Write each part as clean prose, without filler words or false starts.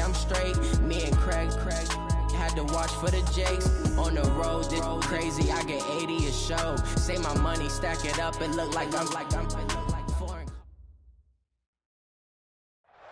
I'm straight. Me and Craig had to watch for the Jakes. On the road, this crazy, I get 80 a show. Say my money, stack it up, it look like I'm foreign.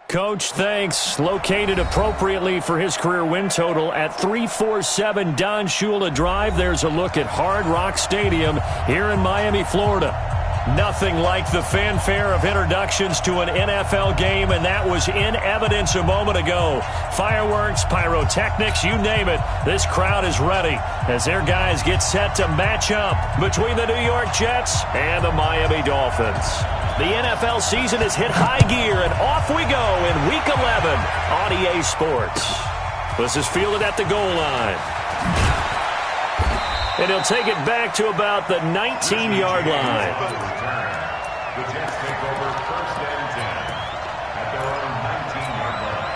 Coach, thanks. Located appropriately for his career win total at 347 Don Shula Drive. There's a look at Hard Rock Stadium here in Miami, Florida. Nothing like the fanfare of introductions to an NFL game, and that was in evidence a moment ago. Fireworks, pyrotechnics, you name it. This crowd is ready as their guys get set to match up between the New York Jets and the Miami Dolphins. The NFL season has hit high gear, and off we go in Week 11 on EA Sports. This is fielded at the goal line. And he'll take it back to about the 19-yard line. The Jets take over 1st and 10 at their own 19-yard line.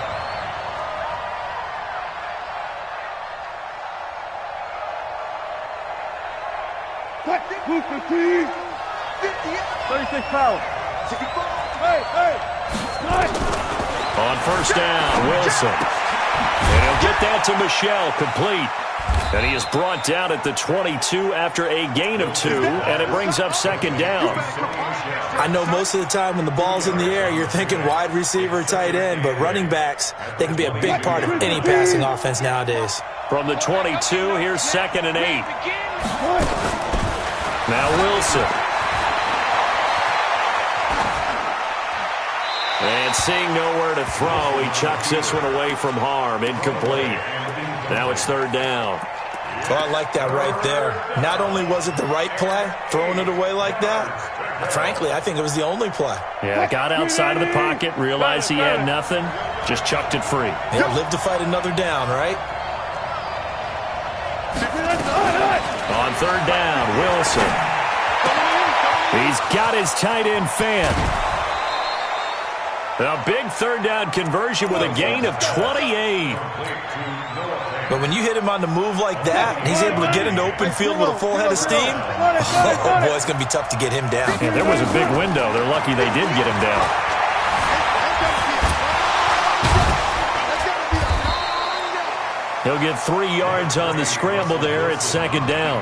On 1st down, Wilson. And he'll get that to Michel, complete. And he is brought down at the 22 after a gain of 2, and it brings up 2nd down. I know most of the time when the ball's in the air, you're thinking wide receiver, tight end, but running backs, they can be a big part of any passing offense nowadays. From the 22, here's 2nd and 8. Now Wilson. And seeing nowhere to throw, he chucks this one away from harm. Incomplete. Now it's 3rd down. Well, I like that right there. Not only was it the right play, throwing it away like that, frankly, I think it was the only play. Yeah, got outside of the pocket, realized he had nothing, just chucked it free. Yeah, live to fight another down, right? On 3rd down, Wilson. He's got his tight end fan. A big 3rd down conversion with a gain of 28. But when you hit him on the move like that, and he's able to get into open field with a full head of steam, oh boy, it's going to be tough to get him down. Yeah, there was a big window. They're lucky they did get him down. He'll get 3 yards on the scramble there at 2nd down.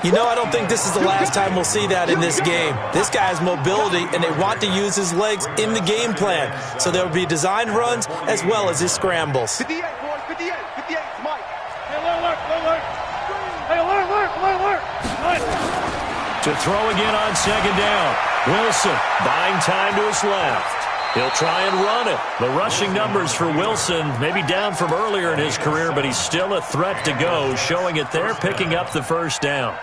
You know, I don't think this is the last time we'll see that in this game. This guy has mobility, and they want to use his legs in the game plan. So there will be designed runs as well as his scrambles. 58, boys, 58, 58, Mike. Hey, alert. Hey, alert. To throw again on 2nd down. Wilson buying time to his left. He'll try and run it. The rushing numbers for Wilson maybe down from earlier in his career, but he's still a threat to go, showing it there, picking up the 1st down.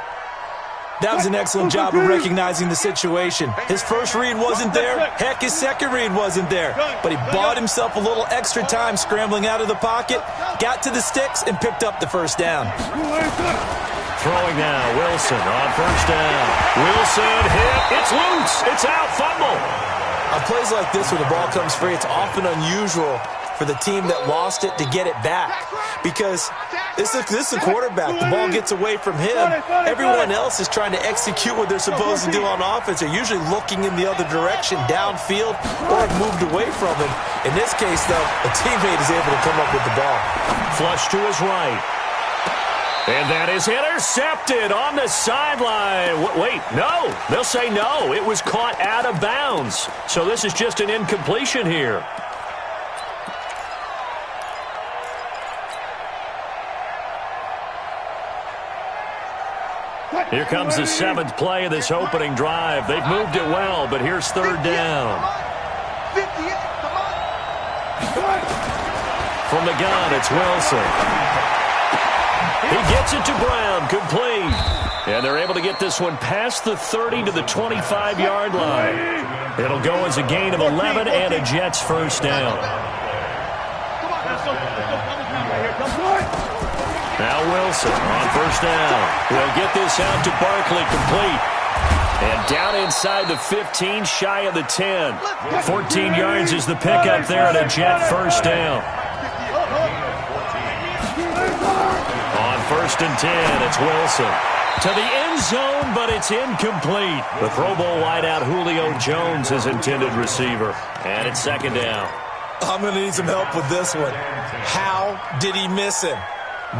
That was an excellent job of recognizing the situation. His first read wasn't there. Heck, his second read wasn't there. But he bought himself a little extra time scrambling out of the pocket, got to the sticks, and picked up the 1st down. Throwing now, Wilson on 1st down. Wilson hit. It's loose. It's out. Fumble. On plays like this where the ball comes free, it's often unusual for the team that lost it to get it back. Because this is a quarterback. The ball gets away from him. Everyone else is trying to execute what they're supposed to do on offense. They're usually looking in the other direction, downfield, or have moved away from him. In this case, though, a teammate is able to come up with the ball. Flush to his right. And that is intercepted on the sideline. Wait, no. They'll say no. It was caught out of bounds. So this is just an incompletion here. Here comes the 7th play of this opening drive. They've moved it well, but here's 3rd down. From the gun, it's Wilson. He gets it to Brown, complete. And they're able to get this one past the 30 to the 25-yard line. It'll go as a gain of 11 and a Jets 1st down. Now Wilson on 1st down. He'll get this out to Barkley, complete. And down inside the 15, shy of the 10. 14 yards is the pickup there and a Jet 1st down. On 1st and 10, it's Wilson. To the end zone, but it's incomplete. The Pro Bowl wideout Julio Jones is intended receiver. And it's 2nd down. I'm going to need some help with this one. How did he miss him?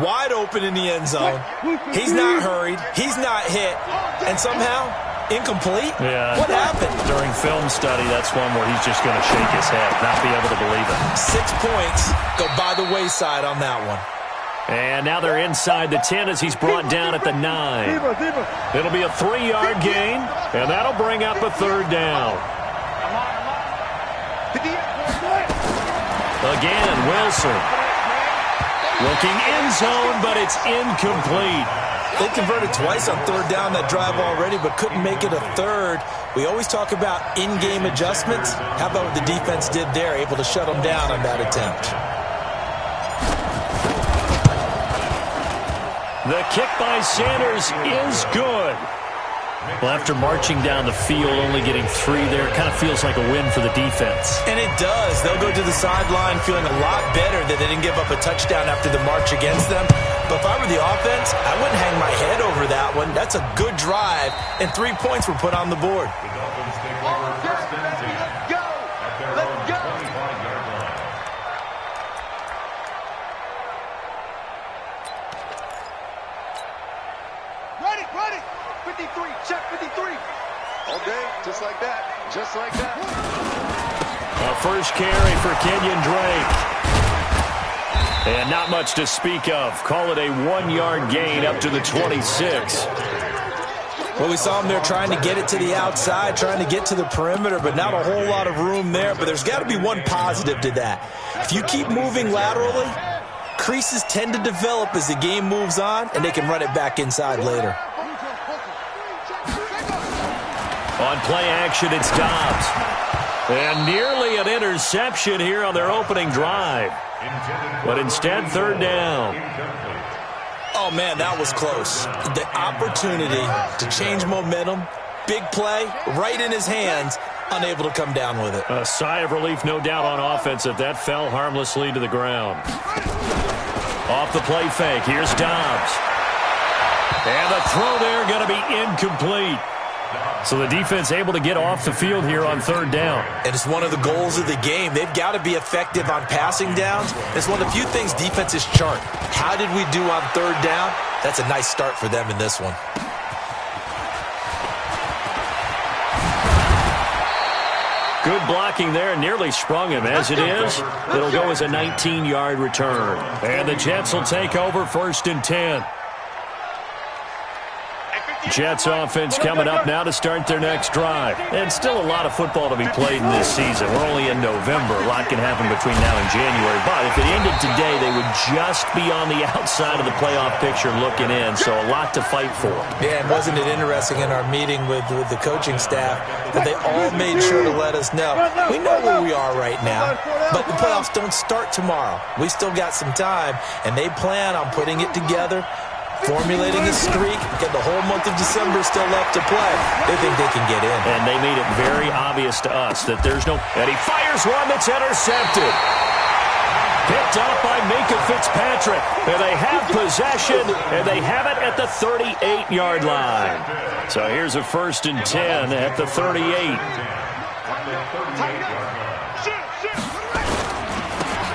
Wide open in the end zone. He's not hurried. He's not hit. And somehow, incomplete? Yeah. What happened? During film study, that's one where he's just going to shake his head, not be able to believe it. 6 points go by the wayside on that one. And now they're inside the 10 as he's brought down at the 9. It'll be a 3-yard gain, and that'll bring up a 3rd down. Again, Wilson. Looking end zone, but it's incomplete. They converted twice on 3rd down that drive already, but couldn't make it a 3rd. We always talk about in-game adjustments. How about what the defense did there, able to shut them down on that attempt? The kick by Sanders is good. Well, after marching down the field, only getting 3 there, kind of feels like a win for the defense. And it does. They'll go to the sideline feeling a lot better that they didn't give up a touchdown after the march against them. But if I were the offense, I wouldn't hang my head over that one. That's a good drive, and 3 points were put on the board. The Dolphins take over first and 10 at their own 25-yard line. Ready. 53, check 53. All day, just like that. Just like that. A first carry for Kenyon Drake. And not much to speak of. Call it a 1-yard gain up to the 26. Well, we saw him there trying to get it to the outside, trying to get to the perimeter, but not a whole lot of room there. But there's got to be one positive to that. If you keep moving laterally, creases tend to develop as the game moves on, and they can run it back inside later. On play action, it's Dobbs. And nearly an interception here on their opening drive. But instead, 3rd down. Oh, man, that was close. The opportunity to change momentum, big play, right in his hands, unable to come down with it. A sigh of relief, no doubt, on offense that that fell harmlessly to the ground. Off the play fake, here's Dobbs. And the throw there going to be incomplete. So the defense able to get off the field here on 3rd down. And it's one of the goals of the game. They've got to be effective on passing downs. It's one of the few things defenses chart. How did we do on 3rd down? That's a nice start for them in this one. Good blocking there, nearly sprung him. As it is, it'll go as a 19-yard return. And the Jets will take over 1st and 10. Jets offense coming up now to start their next drive. And still a lot of football to be played in this season. We're only in November. A lot can happen between now and January. But if it ended today, they would just be on the outside of the playoff picture looking in. So a lot to fight for. Yeah, and wasn't it interesting in our meeting with the coaching staff that they all made sure to let us know. We know where we are right now, but the playoffs don't start tomorrow. We still got some time, and they plan on putting it together, formulating a streak, get the whole month of December still left to play. They think they can get in. And they made it very obvious to us that there's no... And he fires one that's intercepted. Picked up by Minka Fitzpatrick. And they have possession, and they have it at the 38-yard line. So here's a 1st and 10 at the 38.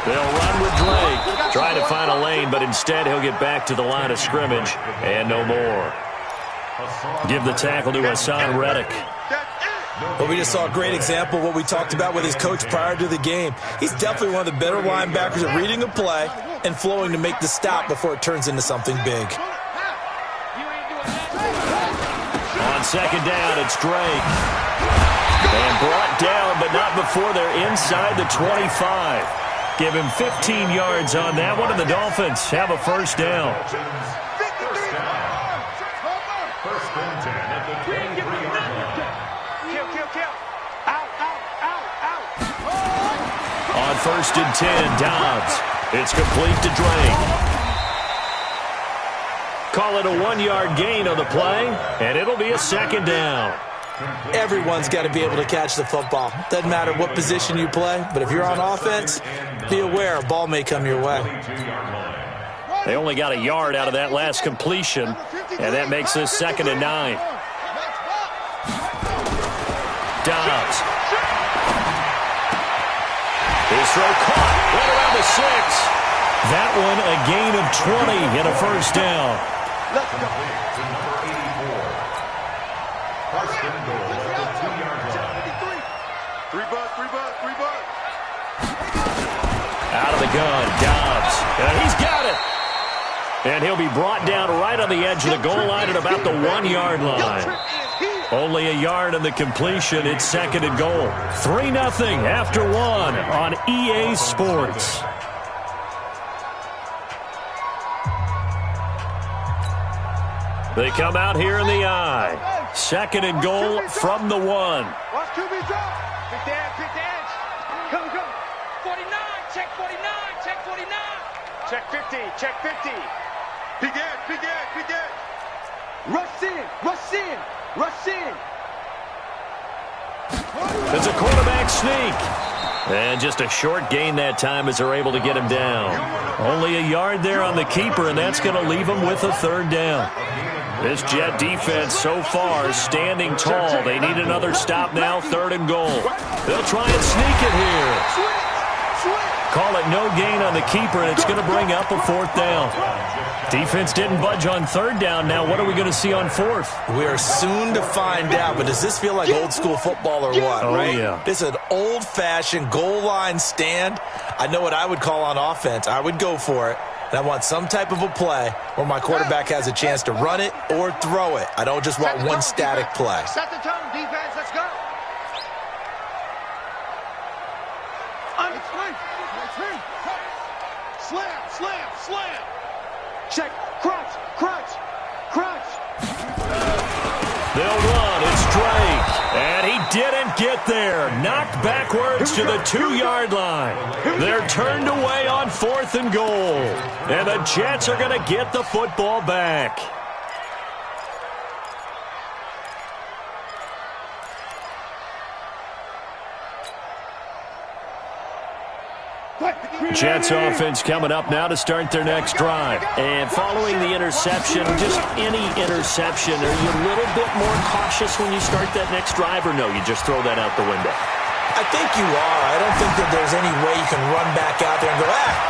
They'll run with Drake, trying to find a lane, but instead he'll get back to the line of scrimmage, and no more. Give the tackle to Hassan Reddick. Well, we just saw a great example of what we talked about with his coach prior to the game. He's definitely one of the better linebackers at reading a play and flowing to make the stop before it turns into something big. On 2nd down, it's Drake. And brought down, but not before they're inside the 25. Give him 15 yards on that one, and the Dolphins have a 1st down. First and 10 at the 23-yard line. On 1st and 10, Dobbs. It's complete to Drake. Call it a 1-yard gain on the play, and it'll be a 2nd down. Everyone's got to be able to catch the football. Doesn't matter what position you play, but if you're on offense, be aware a ball may come your way. They only got a yard out of that last completion, and that makes this 2nd and 9. Dobbs. His throw caught right around the 6. That one a gain of 20 and a first down. Let's go. To number 84. First and goal at the 2-yard line. 3 bucks, 3 bucks, 3 bucks. Out of the gun, Dobbs. And he's got it. And he'll be brought down right on the edge of the goal line at about the 1-yard line. Only a yard on the completion. It's second and goal. 3-0 after 1 on EA Sports. They come out here in the eye. Second and goal from the 1. Watch QB drop. Big dance, big dance. Come, come. 49, check 49, check 49. Check 50, check 50. Big dance, big dance, big dance. Rush in, rush in, rush in. It's a quarterback sneak. And just a short gain that time as they're able to get him down. Only a yard there on the keeper, and that's going to leave him with a third down. This Jet defense so far standing tall. They need another stop now, third and goal. They'll try and sneak it here. Call it no gain on the keeper, and it's going to bring up a fourth down. Defense didn't budge on third down. Now what are we going to see on fourth? We are soon to find out, but does this feel like old school football or what, right? Yeah. This is an old-fashioned goal line stand. I know what I would call on offense. I would go for it. And I want some type of a play where my quarterback has a chance to run it or throw it. I don't just want one static play. Set the tone, defense. Let's go. Slam, slam, slam. Check. Crunch, crunch, crunch. They'll run. It's Drake. And he didn't get there. Knocked backwards to the 2-yard line. They're turned away on fourth and goal. And the Jets are going to get the football back. Jets offense coming up now to start their next drive. And following the interception, just any interception, are you a little bit more cautious when you start that next drive, or no, you just throw that out the window? I think you are. I don't think that there's any way you can run back out there and go,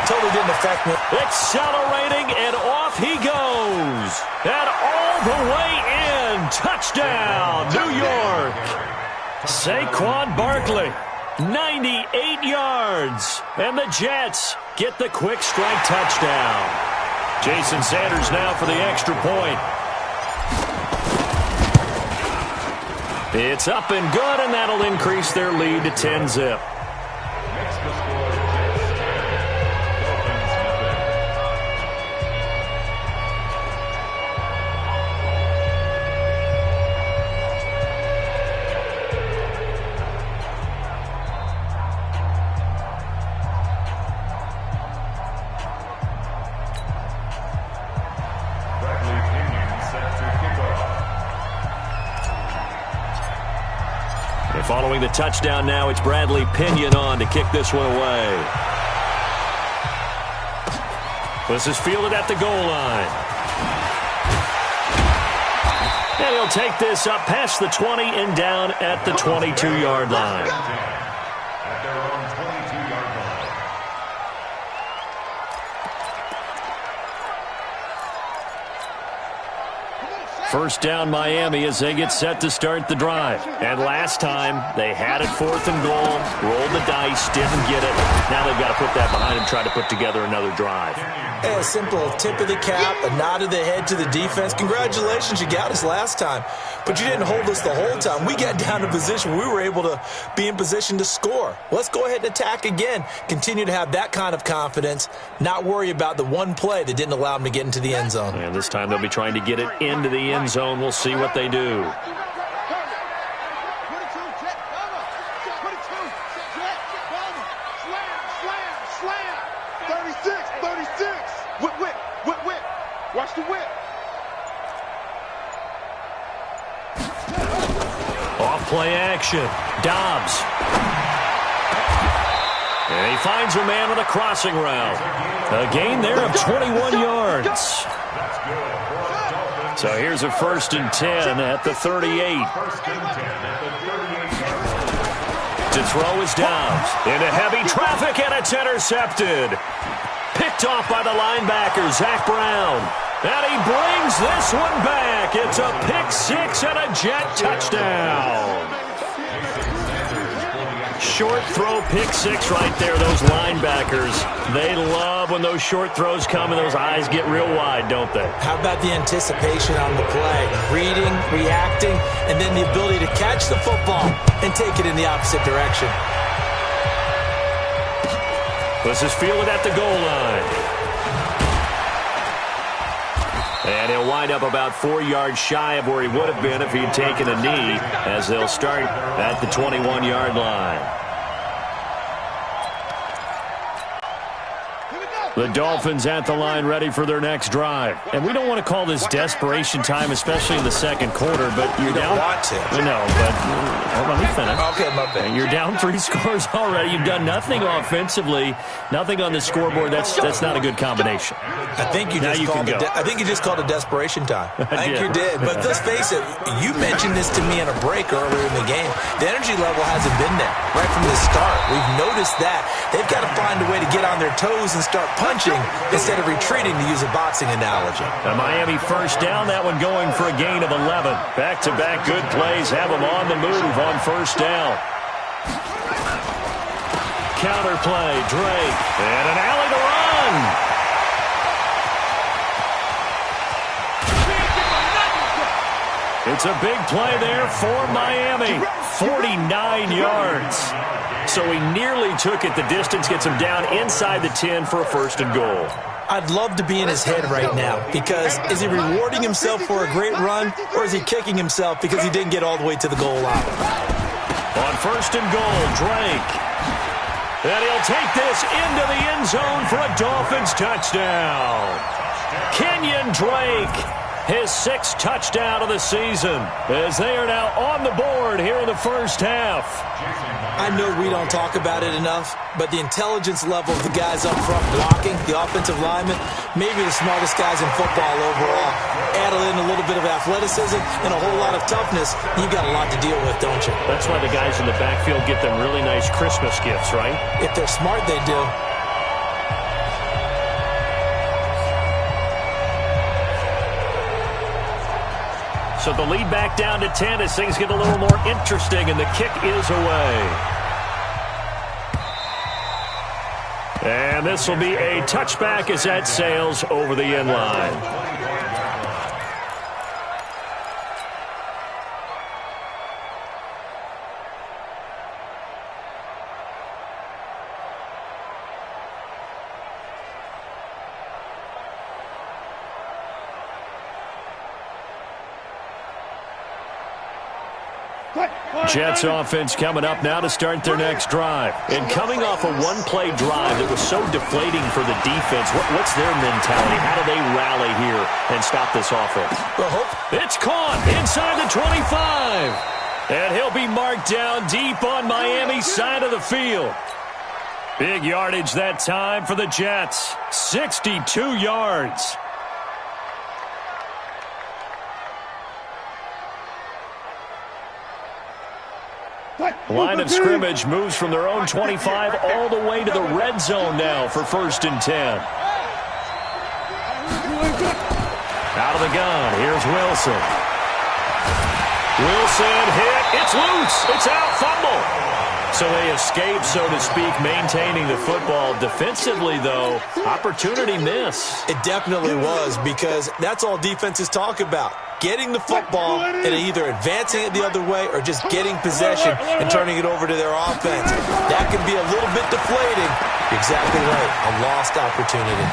totally didn't affect me. Accelerating, and off he goes. And all the way in. Touchdown, New York. Saquon Barkley. 98 yards, and the Jets get the quick strike touchdown. Jason Sanders now for the extra point. It's up and good, and that'll increase their lead to 10-zip. Next to score, Jets 10, Dolphins nothing. Following the touchdown now, it's Bradley Pinion on to kick this one away. This is fielded at the goal line. And he'll take this up past the 20 and down at the 22-yard line. At their own 22-yard line. First down Miami as they get set to start the drive. And last time, they had it fourth and goal, rolled the dice, didn't get it. Now they've got to put that behind and try to put together another drive. A simple tip of the cap, a nod of the head to the defense. Congratulations, you got us last time. But you didn't hold us the whole time. We got down to position where we were able to be in position to score. Let's go ahead and attack again. Continue to have that kind of confidence, not worry about the one play that didn't allow them to get into the end zone. And this time they'll be trying to get it into the end zone. We'll see what they do. Watch the whip. Off play action. Dobbs. And he finds a man on a crossing route. A gain there of 21 yards. So here's a 1st and 10 at the 38. First and 10 at the 38-yard line. To throw is Downs. Into heavy traffic, and it's intercepted. Picked off by the linebacker, Zach Brown. And he brings this one back. It's a pick six and a Jet touchdown. Short throw, pick six right there. Those linebackers, they love when those short throws come and those eyes get real wide, don't they? How about the anticipation on the play? Reading, reacting, and then the ability to catch the football and take it in the opposite direction. This is fielded at the goal line. And he'll wind up about 4 yards shy of where he would have been if he'd taken a knee, as they'll start at the 21-yard line. The Dolphins at the line ready for their next drive. And we don't want to call this desperation time, especially in the second quarter, but you're down. You don't want to. No, but let me finish. Okay, my bad. You're down 3 scores already. You've done nothing offensively, nothing on the scoreboard. That's not a good combination. I think you just called it desperation time. I think you did. But let's face it, you mentioned this to me in a break earlier in the game. The energy level hasn't been there right from the start. We've noticed that. They've got to find a way to get on their toes and start punching instead of retreating, to use a boxing analogy. A Miami first down, that one going for a gain of 11. Back-to-back good plays have them on the move on first down. Counter play, Drake, and an alley to run. It's a big play there for Miami. 49 yards. So he nearly took it the distance, gets him down inside the 10 for a first and goal. I'd love to be in his head right now, because is he rewarding himself for a great run, or is he kicking himself because he didn't get all the way to the goal line? On first and goal, Drake. And he'll take this into the end zone for a Dolphins touchdown. Kenyon Drake, his 6th touchdown of the season, as they are now on the board here in the first half. I know we don't talk about it enough, but the intelligence level of the guys up front blocking, the offensive linemen, maybe the smartest guys in football overall. Add in a little bit of athleticism and a whole lot of toughness, you've got a lot to deal with, don't you? That's why the guys in the backfield get them really nice Christmas gifts, right? If they're smart, they do. So the lead back down to 10 as things get a little more interesting, and the kick is away. And this will be a touchback as that sails over the end line. Jets offense coming up now to start their next drive. And coming off a one-play drive that was so deflating for the defense, what's their mentality? How do they rally here and stop this offense? It's caught inside the 25. And he'll be marked down deep on Miami's side of the field. Big yardage that time for the Jets. 62 yards. Line of scrimmage moves from their own 25 all the way to the red zone now for first and 10. Out of the gun, here's Wilson. Wilson hit, it's loose, it's out, fumble. So they escape, so to speak, maintaining the football. Defensively, though, opportunity miss. It definitely was, because that's all defenses talk about. Getting the football and either advancing it the other way or just getting possession and turning it over to their offense. That can be a little bit deflating. You're exactly right. A lost opportunity.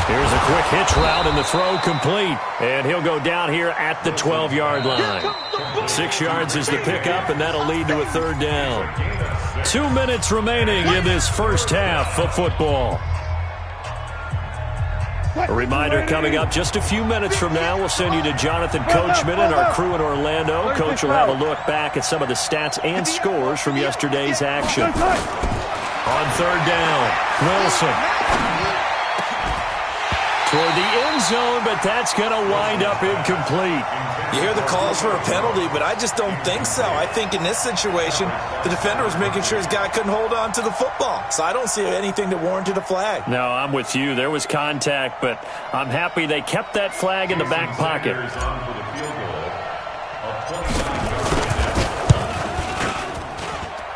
Here's a quick hitch route and the throw complete. And he'll go down here at the 12-yard line. 6 yards is the pickup, and that'll lead to a third down. 2 minutes remaining in this first half of football. A reminder coming up just a few minutes from now, we'll send you to Jonathan Coachman and our crew in Orlando. Coach will have a look back at some of the stats and scores from yesterday's action. On third down, Wilson. Toward the end zone, but that's going to wind up incomplete. You hear the calls for a penalty, but I just don't think so. I think in this situation, the defender was making sure his guy couldn't hold on to the football. So I don't see anything that warranted a flag. No, I'm with you. There was contact, but I'm happy they kept that flag in the back pocket.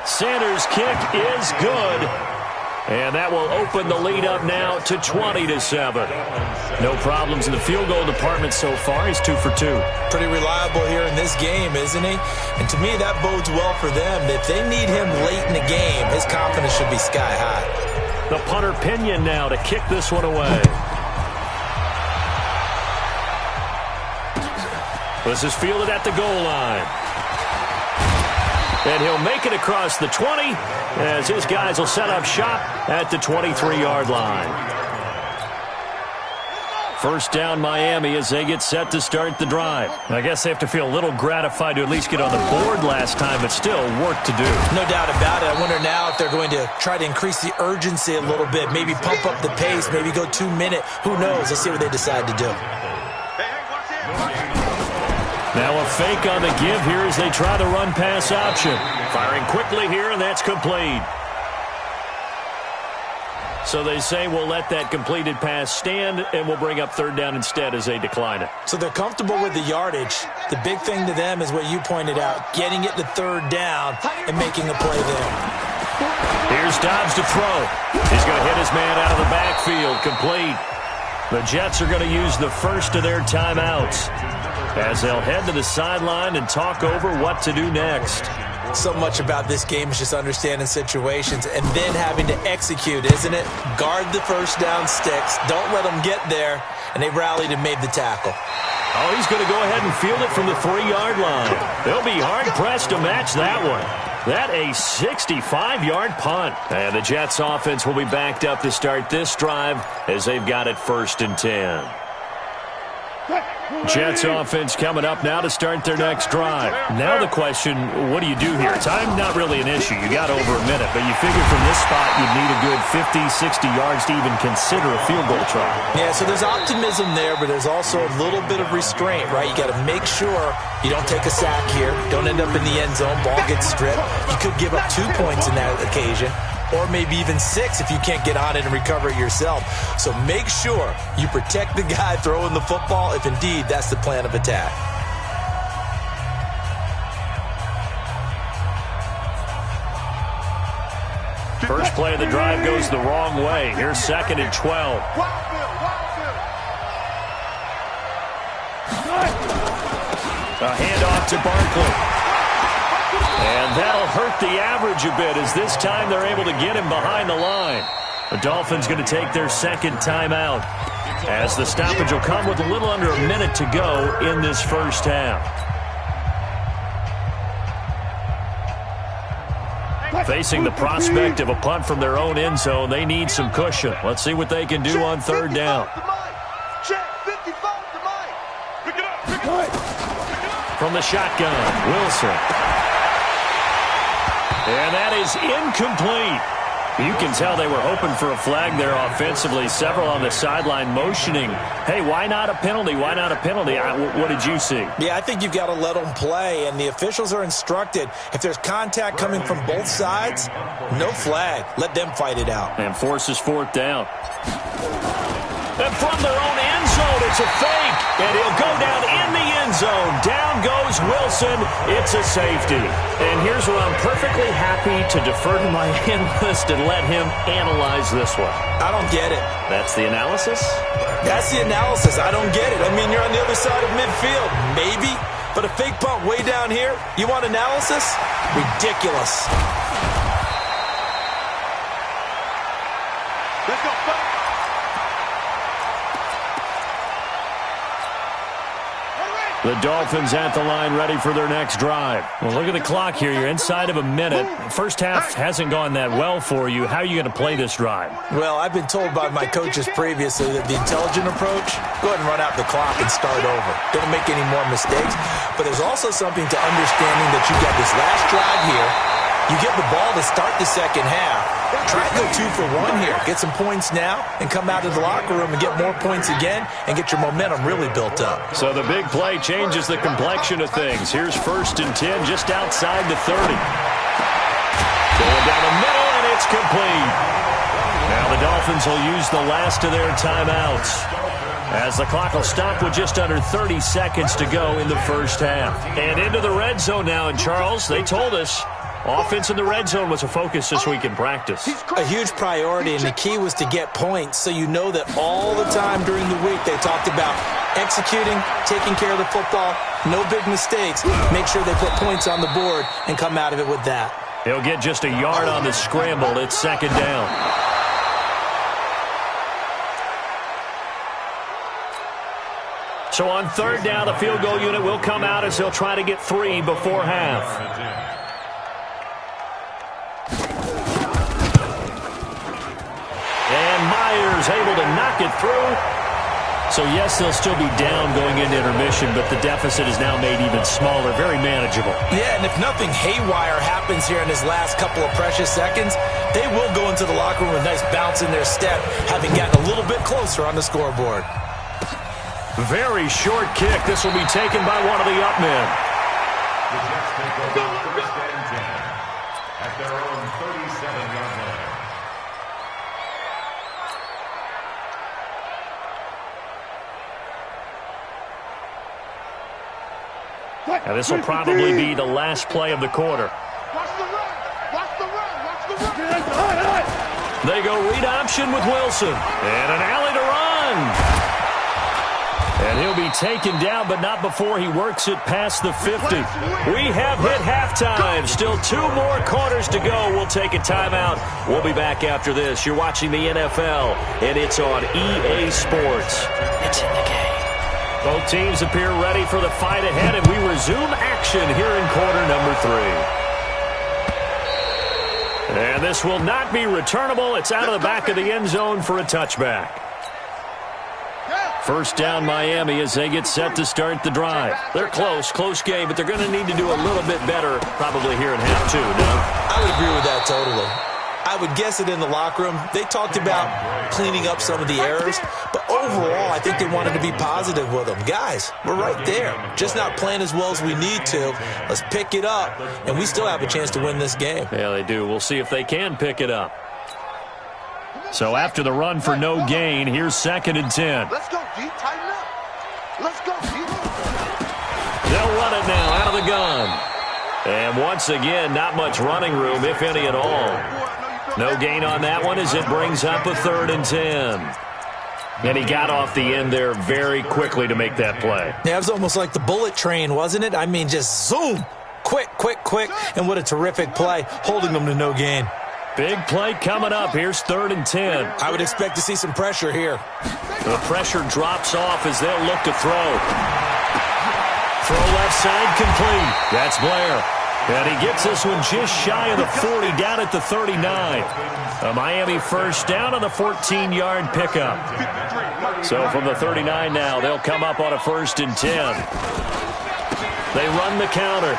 Sanders' kick is good. And that will open the lead up now to 20-7. No problems in the field goal department so far. He's 2 for 2. Pretty reliable here in this game, isn't he? And to me, that bodes well for them. If they need him late in the game, his confidence should be sky high. The punter Pinion now to kick this one away. This is fielded at the goal line. And he'll make it across the 20 as his guys will set up shop at the 23-yard line. First down Miami as they get set to start the drive. I guess they have to feel a little gratified to at least get on the board last time, but still work to do. No doubt about it. I wonder now if they're going to try to increase the urgency a little bit, maybe pump up the pace, maybe go 2-minute. Who knows? Let's see what they decide to do. Now a fake on the give here as they try the run-pass option. Firing quickly here, and that's complete. So they say we'll let that completed pass stand, and we'll bring up third down instead as they decline it. So they're comfortable with the yardage. The big thing to them is what you pointed out, getting it to third down and making a play there. Here's Dobbs to throw. He's going to hit his man out of the backfield, complete. The Jets are going to use the first of their timeouts as they'll head to the sideline and talk over what to do next. So much about this game is just understanding situations and then having to execute, isn't it? Guard the first down sticks. Don't let them get there. And they rallied and made the tackle. Oh, he's going to go ahead and field it from the 3-yard line. They'll be hard-pressed to match that one. That a 65-yard punt. And the Jets offense will be backed up to start this drive as they've got it 1st and 10. Jets offense coming up now to start their next drive. Now the question, what do you do here? Time not really an issue. You got over a minute, but you figure from this spot you'd need a good 50, 60 yards to even consider a field goal try. Yeah, so there's optimism there, but there's also a little bit of restraint, right? You got to make sure you don't take a sack here. Don't end up in the end zone. Ball gets stripped. You could give up 2 points in that occasion, or maybe even 6 if you can't get on it and recover it yourself. So make sure you protect the guy throwing the football if indeed that's the plan of attack. First play of the drive goes the wrong way. Here's 2nd and 12. A handoff to Barkley. And that'll hurt the average a bit as this time they're able to get him behind the line. The Dolphins going to take their 2nd timeout as the stoppage will come with a little under a minute to go in this first half. Facing the prospect of a punt from their own end zone, they need some cushion. Let's see what they can do on third down. From the shotgun, Wilson. And that is incomplete. You can tell they were hoping for a flag there offensively. Several on the sideline motioning, hey, why not a penalty? Why not a penalty? What did you see? Yeah, I think you've got to let them play, and the officials are instructed. If there's contact coming from both sides, no flag. Let them fight it out. And forces 4th down. And from their own end zone, it's a fake. And he'll go down in the end zone. Down goes Wilson. It's a safety. And here's where I'm perfectly happy to defer to my analyst and let him analyze this one. I don't get it. That's the analysis? That's the analysis. I don't get it. I mean, you're on the other side of midfield. Maybe. But a fake punt way down here? You want analysis? Ridiculous. Let's go. The Dolphins at the line ready for their next drive. Well, look at the clock here. You're inside of a minute. First half hasn't gone that well for you. How are you going to play this drive? Well, I've been told by my coaches previously that the intelligent approach, go ahead and run out the clock and start over. Don't make any more mistakes. But there's also something to understanding that you got this last drive here. You get the ball to start the second half. Try and go 2 for 1 here. Get some points now and come out of the locker room and get more points again and get your momentum really built up. So the big play changes the complexion of things. Here's 1st and 10 just outside the 30. Going down the middle, and it's complete. Now the Dolphins will use the last of their timeouts, as the clock will stop with just under 30 seconds to go in the first half. And into the red zone now. And Charles, they told us offense in the red zone was a focus this week in practice. A huge priority, and the key was to get points, so you know that all the time during the week they talked about executing, taking care of the football, no big mistakes, make sure they put points on the board and come out of it with that. He'll get just a yard on the scramble. It's 2nd down. So on 3rd down, the field goal unit will come out as they'll try to get 3 before half. And Myers able to knock it through. So, yes, they'll still be down going into intermission, but the deficit is now made even smaller, very manageable. Yeah, and if nothing haywire happens here in his last couple of precious seconds, they will go into the locker room with a nice bounce in their step, having gotten a little bit closer on the scoreboard. Very short kick. This will be taken by one of the up men. The Jets take over 1st and 10 at their own 37-yard line. And this will probably be the last play of the quarter. Watch the run. Watch the run. Watch the run. They go read option with Wilson. And an alley to run. And he'll be taken down, but not before he works it past the 50. We have hit halftime. Still 2 more quarters to go. We'll take a timeout. We'll be back after this. You're watching the NFL, and it's on EA Sports. It's in the game. Both teams appear ready for the fight ahead, and we resume action here in quarter number 3. And this will not be returnable. It's out of the back of the end zone for a touchback. 1st down Miami as they get set to start the drive. They're close game, but they're going to need to do a little bit better probably here in half 2, no? I would agree with that totally. I would guess it in the locker room. They talked about cleaning up some of the errors, but overall, I think they wanted to be positive with them. Guys, we're right there. Just not playing as well as we need to. Let's pick it up, and we still have a chance to win this game. Yeah, they do. We'll see if they can pick it up. So after the run for no gain, here's 2nd and 10. Let's go, D. Tighten up. Let's go, D. They'll run it now out of the gun. And once again, not much running room, if any at all. No gain on that one as it brings up a 3rd and 10. And he got off the end there very quickly to make that play. Yeah, it was almost like the bullet train, wasn't it? I mean, just zoom. Quick. And what a terrific play, holding them to no gain. Big play coming up. Here's 3rd and 10. I would expect to see some pressure here. The pressure drops off as they'll look to throw. Throw left side complete. That's Blair. And he gets this one just shy of the 40, down at the 39. A Miami 1st down on the 14-yard pickup. So from the 39 now, they'll come up on a 1st and 10. They run the counter.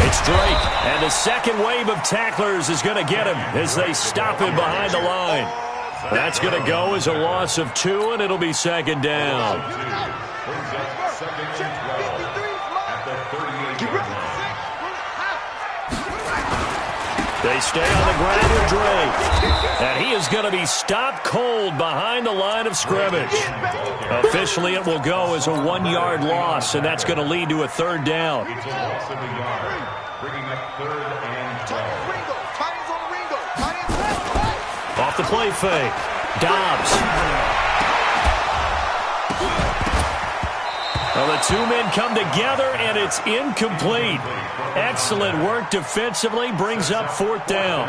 It's Drake, and the second wave of tacklers is going to get him as they stop him behind the line. That's going to go as a loss of 2, and it'll be 2nd down. They stay on the ground with Drake, and he is going to be stopped cold behind the line of scrimmage. Officially, it will go as a 1-yard loss, and that's going to lead to a 3rd down. It's a loss of a yard, bringing up 3rd and 12. Off the play fake, Dobbs. Well, the 2 men come together, and it's incomplete. Excellent work defensively, brings up 4th down.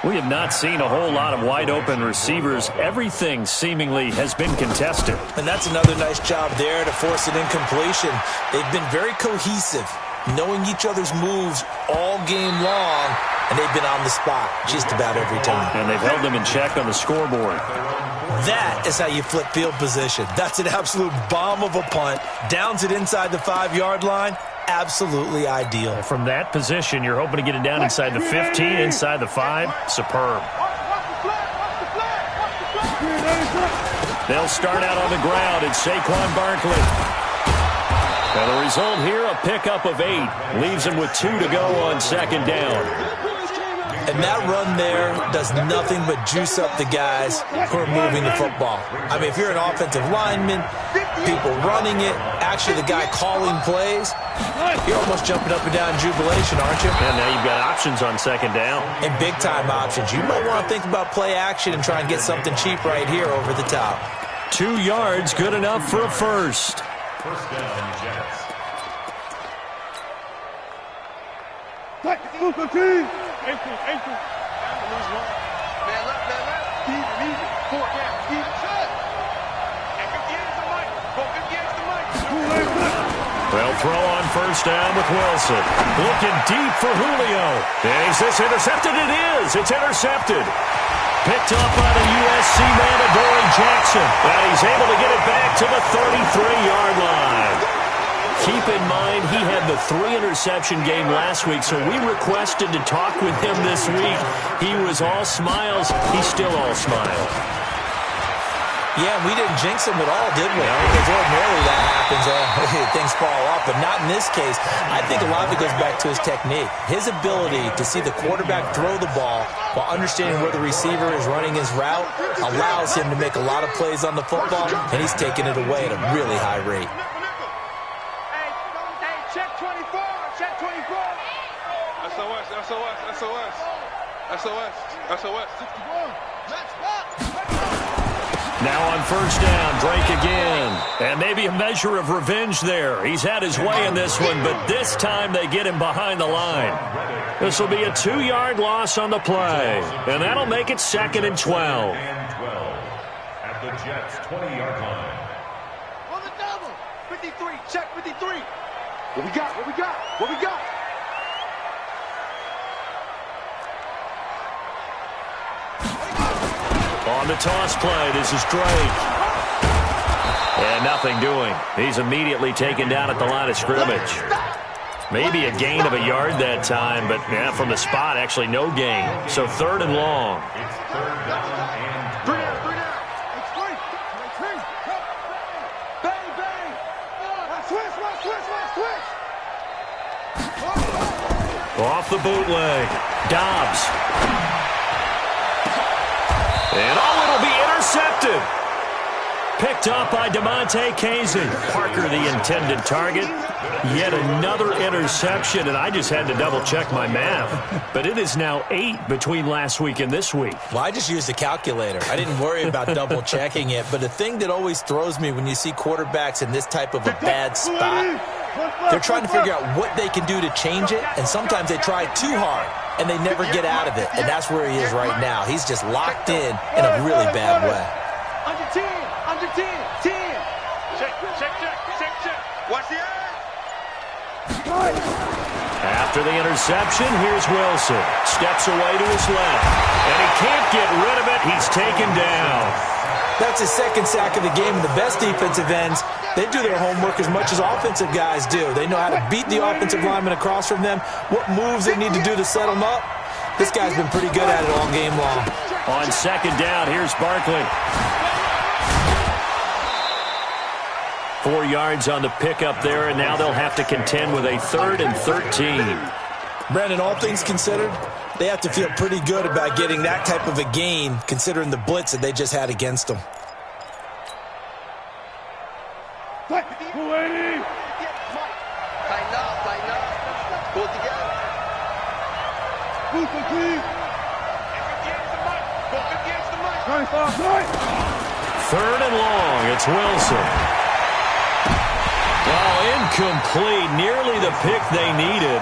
We have not seen a whole lot of wide-open receivers. Everything seemingly has been contested. And that's another nice job there to force an incompletion. They've been very cohesive, knowing each other's moves all game long, and they've been on the spot just about every time. And they've held them in check on the scoreboard. That is how you flip field position. That's an absolute bomb of a punt. Downs it inside the 5-yard line. absolutely ideal. From that position, you're hoping to get it down inside the 15, inside the 5. Superb. They'll start out on the ground. It's Saquon Barkley. And the result here, a pickup of 8. Leaves him with 2 to go on second down. And that run there does nothing but juice up the guys who are moving the football. I mean, if you're an offensive lineman, people running it, actually the guy calling plays, you're almost jumping up and down in jubilation, aren't you? And now you've got options on second down. And big-time options. You might want to think about play action and try and get something cheap right here over the top. 2 yards, good enough for a first. First down, Jets. Man left. Keep it easy. 4 down. Keep it shut. And 58 is the mic. Go 58 is the mic. They'll throw on first down with Wilson. Looking deep for Julio. Is this intercepted? It is. It's intercepted. Picked up by the USC man, Adoree Jackson. And he's able to get it back to the 33-yard line. Keep in mind, he had the 3-interception game last week, so we requested to talk with him this week. He was all smiles. He's still all smiles. Yeah, we didn't jinx him at all, did we? Because ordinarily that happens. Things fall off, but not in this case. I think a lot of it goes back to his technique. His ability to see the quarterback throw the ball while understanding where the receiver is running his route allows him to make a lot of plays on the football, and he's taking it away at a really high rate. Check 24. Check 24. SOS. 61. Let's walk. Now on first down, Drake again. And maybe a measure of revenge there. He's had his way in this one, but this time they get him behind the line. This will be a 2-yard loss on the play, and that'll make it 2nd and 12. At the Jets' 20-yard line. On the double. 53. Check 53. What we got? On the toss play, this is Drake. And nothing doing. He's immediately taken down at the line of scrimmage. Maybe a gain of a yard that time, but yeah, from the spot, actually no gain. So 3rd and long. It's 3rd down and 12. 3 down. Bang. Switch. Off the bootleg. Dobbs. And it'll be intercepted. Picked up by DeMonte Casey. Parker, the intended target. Yet another interception, and I just had to double-check my math. But it is now 8 between last week and this week. Well, I just used a calculator. I didn't worry about double-checking it. But the thing that always throws me when you see quarterbacks in this type of a bad spot, they're trying to figure out what they can do to change it, and sometimes they try too hard, and they never get out of it. And that's where he is right now. He's just locked in a really bad way. Under 10. 10. Check. Watch the eye. After the interception, here's Wilson. Steps away to his left. And he can't get rid of it. He's taken down. That's his 2nd sack of the game, and the best defensive ends, they do their homework as much as offensive guys do. They know how to beat the offensive lineman across from them, what moves they need to do to set them up. This guy's been pretty good at it all game long. On 2nd down, here's Barkley. 4 yards on the pickup there, and now they'll have to contend with a 3rd and 13. Brandon, all things considered, they have to feel pretty good about getting that type of a gain, considering the blitz that they just had against them. Tighten up. Pull it together. Third and long, it's Wilson. Well, incomplete, nearly the pick they needed.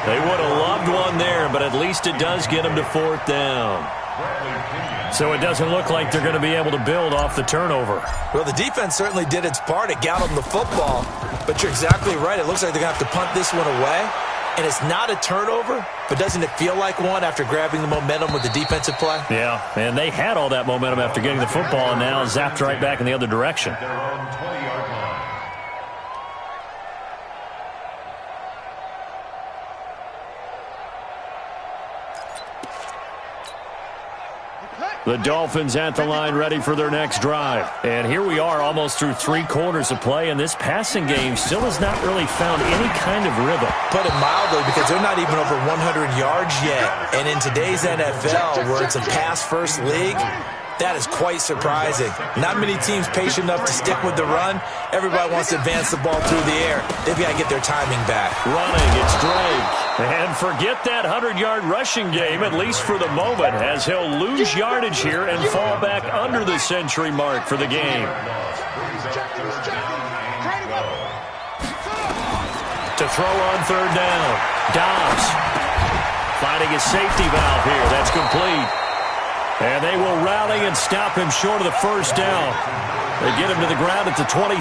They would have loved one there, but at least it does get them to 4th down. So it doesn't look like they're going to be able to build off the turnover. Well, the defense certainly did its part. It got them the football, but you're exactly right. It looks like they're going to have to punt this one away, and it's not a turnover, but doesn't it feel like one after grabbing the momentum with the defensive play? Yeah, and they had all that momentum after getting the football, and now zapped right back in the other direction. Their own 20-yard line. The Dolphins at the line ready for their next drive. And here we are almost through 3 quarters of play, and this passing game still has not really found any kind of rhythm. Put it mildly, because they're not even over 100 yards yet. And in today's NFL, where it's a pass-first league, that is quite surprising. Not many teams patient enough to stick with the run. Everybody wants to advance the ball through the air. They've got to get their timing back. Running, it's Drake. And forget that 100-yard rushing game, at least for the moment, as he'll lose yardage here and fall back under the century mark for the game. To throw on 3rd down. Dobbs finding his safety valve here. That's complete. And they will rally and stop him short of the 1st down. They get him to the ground at the 26.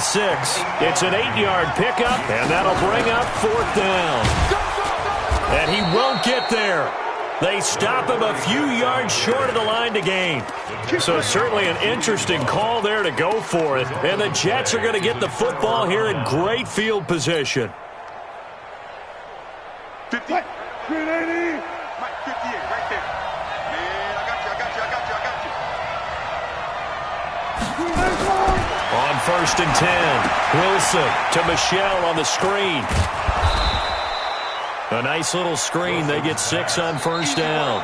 It's an 8-yard pickup, and that'll bring up 4th down. And he won't get there. They stop him a few yards short of the line to gain. So certainly an interesting call there to go for it. And the Jets are going to get the football here in great field position. 50. 380. Mike, 58, right there. Man, I got you. On 1st and 10, Wilson to Michelle on the screen. A nice little screen. They get 6 on 1st down.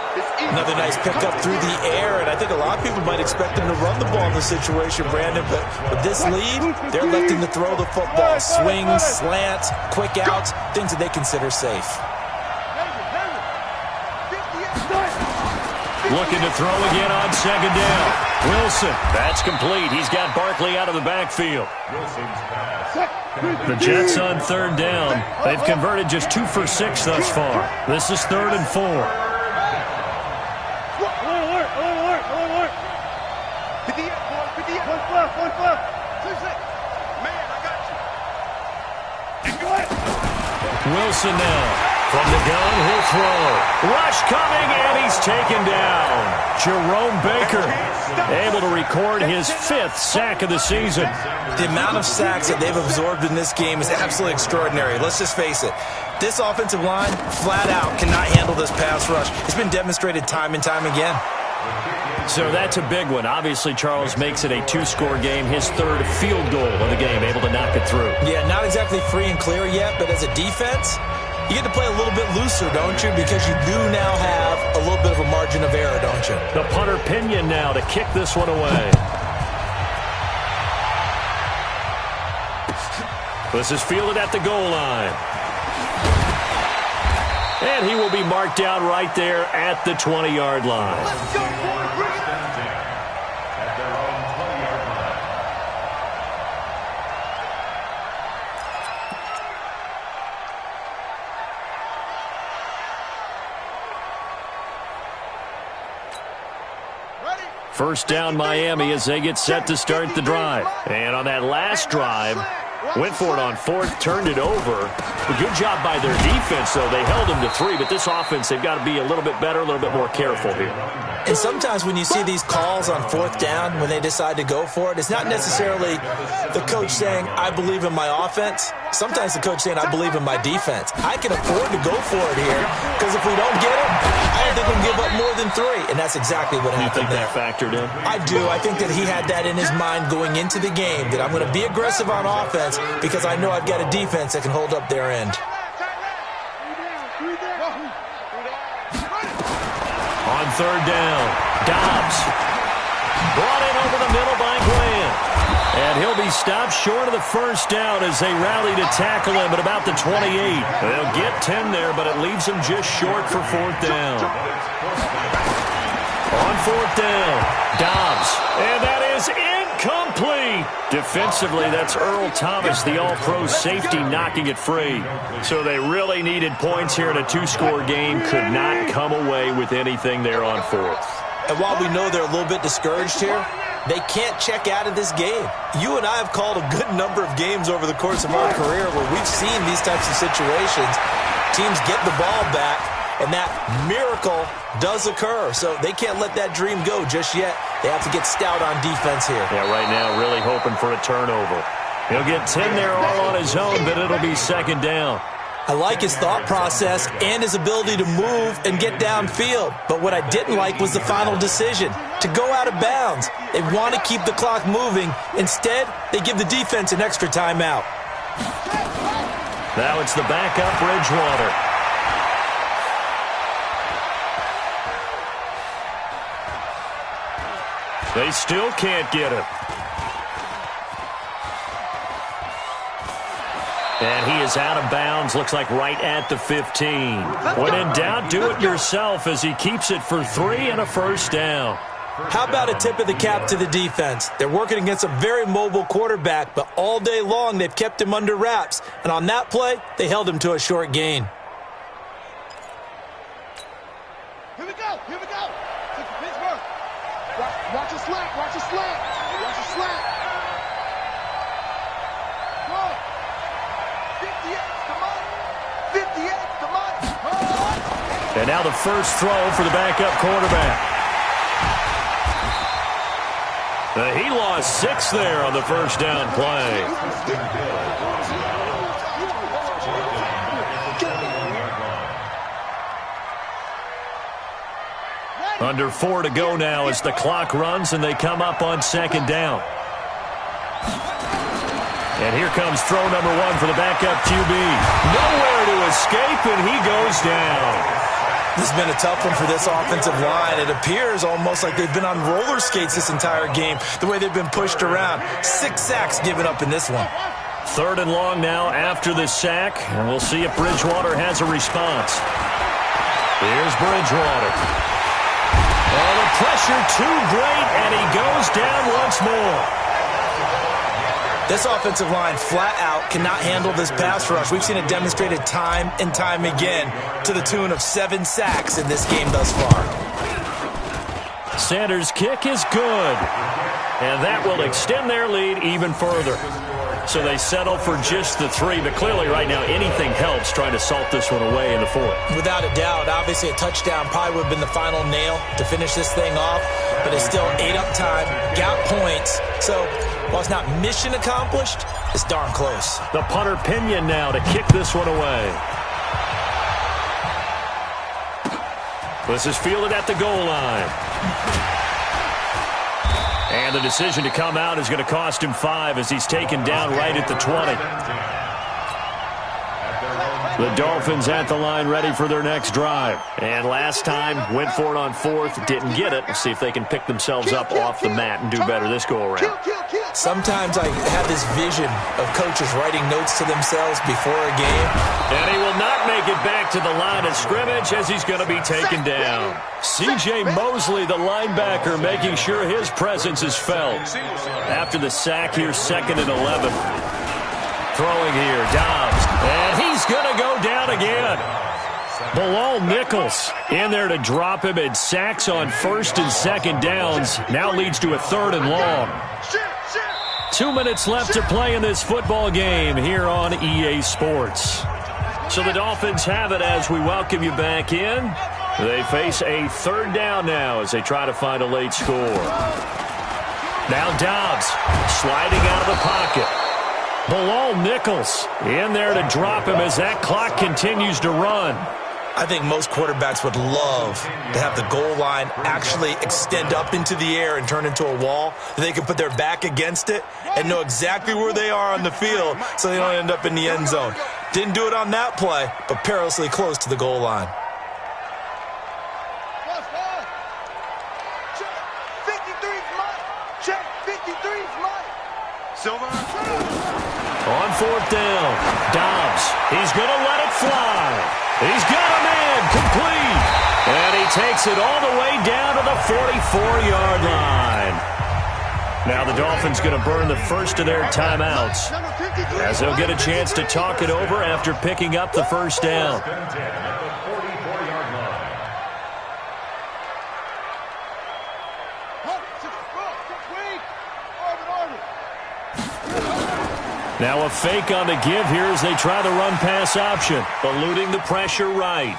Another nice pickup through the air, and I think a lot of people might expect them to run the ball in this situation, Brandon, but with this lead, they're electing to throw the football. Swings, slants, quick outs, things that they consider safe. Looking to throw again on 2nd down. Wilson, that's complete. He's got Barkley out of the backfield. The Jets on 3rd down. They've converted just 2 for 6 thus far. This is 3rd and 4. Wilson now. From the gun, he'll throw. Rush coming, and he's taken down. Jerome Baker able to record his 5th sack of the season. The amount of sacks that they've absorbed in this game is absolutely extraordinary. Let's just face it. This offensive line, flat out, cannot handle this pass rush. It's been demonstrated time and time again. So that's a big one. Obviously, Charles makes it a 2-score game. His 3rd field goal of the game, able to knock it through. Yeah, not exactly free and clear yet, but as a defense, you get to play a little bit looser, don't you? Because you do now have a little bit of a margin of error, don't you? The punter Pinion now to kick this one away. This is fielded at the goal line. And he will be marked down right there at the 20-yard line. Let's go, boys. At their own 20-yard line. First down Miami as they get set to start the drive. And on that last drive, went for it on 4th, turned it over. A good job by their defense, though. They held them to 3, but this offense, they've got to be a little bit better, a little bit more careful here. And sometimes when you see these calls on 4th down, when they decide to go for it, it's not necessarily the coach saying, I believe in my offense. Sometimes the coach saying, I believe in my defense. I can afford to go for it here, because if we don't get it, I don't think we'll give up more than 3. And that's exactly what happened there. You think that factored in? I do. I think that he had that in his mind going into the game, that I'm going to be aggressive on offense because I know I've got a defense that can hold up their end. On 3rd down, Dobbs brought in over the middle by Glenn. And he'll be stopped short of the 1st down as they rally to tackle him at about the 28. They'll get 10 there, but it leaves them just short for 4th down. On 4th down, Dobbs. And that is incomplete. Defensively, that's Earl Thomas, the all-pro safety, knocking it free. So they really needed points here in a 2-score game. Could not come away with anything there on 4th. And while we know they're a little bit discouraged here, they can't check out of this game. You and I have called a good number of games over the course of our career where we've seen these types of situations. Teams get the ball back, and that miracle does occur. So they can't let that dream go just yet. They have to get stout on defense here. Yeah, right now really hoping for a turnover. He'll get 10 there all on his own, but it'll be 2nd down. I like his thought process and his ability to move and get downfield. But what I didn't like was the final decision. to go out of bounds. They want to keep the clock moving. Instead, they give the defense an extra timeout. Now it's the backup Bridgewater. They still can't get him. And he is out of bounds, looks like right at the 15. When in doubt, do it yourself as he keeps it for 3 and a first down. How about a tip of the cap to the defense? They're working against a very mobile quarterback, but all day long they've kept him under wraps. And on that play, they held him to a short gain. Here we go. Pittsburgh. Watch your slant. Watch your slant. Go. 58, come on. And now the first throw for the backup quarterback. He lost 6 there on the first down play. Under 4 to go now as the clock runs and they come up on second down. And here comes throw number 1 for the backup QB. Nowhere to escape, and he goes down. This has been a tough one for this offensive line. It appears almost like they've been on roller skates this entire game, the way they've been pushed around. 6 sacks given up in this one. 3rd and long now after the sack, and we'll see if Bridgewater has a response. Here's Bridgewater. Oh, the pressure too great, and he goes down once more. This offensive line flat out cannot handle this pass rush. We've seen it demonstrated time and time again to the tune of 7 sacks in this game thus far. Sanders' kick is good, and that will extend their lead even further. So they settle for just the 3, but clearly right now anything helps trying to salt this one away in the 4th. Without a doubt, obviously a touchdown probably would have been the final nail to finish this thing off, but it's still ate up time, got points, so while it's not mission accomplished, it's darn close. The punter Pinion now to kick this one away. This is fielded at the goal line. And the decision to come out is going to cost him 5 as he's taken down right at the 20. The Dolphins at the line ready for their next drive. And last time, went for it on 4th, didn't get it. We'll see if they can pick themselves up off the mat and do better this go-around. Sometimes I have this vision of coaches writing notes to themselves before a game. And he will not make it back to the line of scrimmage as he's going to be taken down. C.J. Mosley, the linebacker, making sure his presence is felt. After the sack here, 2nd and 11. Throwing here, Dobbs. And he's going to go down again. Bilal Nichols in there to drop him, and sacks on 1st and 2nd downs. Now leads to a 3rd and long. 2 minutes left to play in this football game here on EA Sports. So the Dolphins have it as we welcome you back in. They face a 3rd down now as they try to find a late score. Now Dobbs sliding out of the pocket. Bilal Nichols in there to drop him as that clock continues to run. I think most quarterbacks would love to have the goal line actually extend up into the air and turn into a wall. They can put their back against it and know exactly where they are on the field so they don't end up in the end zone. Didn't do it on that play, but perilously close to the goal line. Check 53's Mike. Silver. On 4th down, Dobbs. He's going to let it fly. He's got a man complete. And he takes it all the way down to the 44-yard line. Now the Dolphins going to burn the first of their timeouts as they'll get a chance to talk it over after picking up the 1st down. Now a fake on the give here as they try the run-pass option, eluding the pressure right.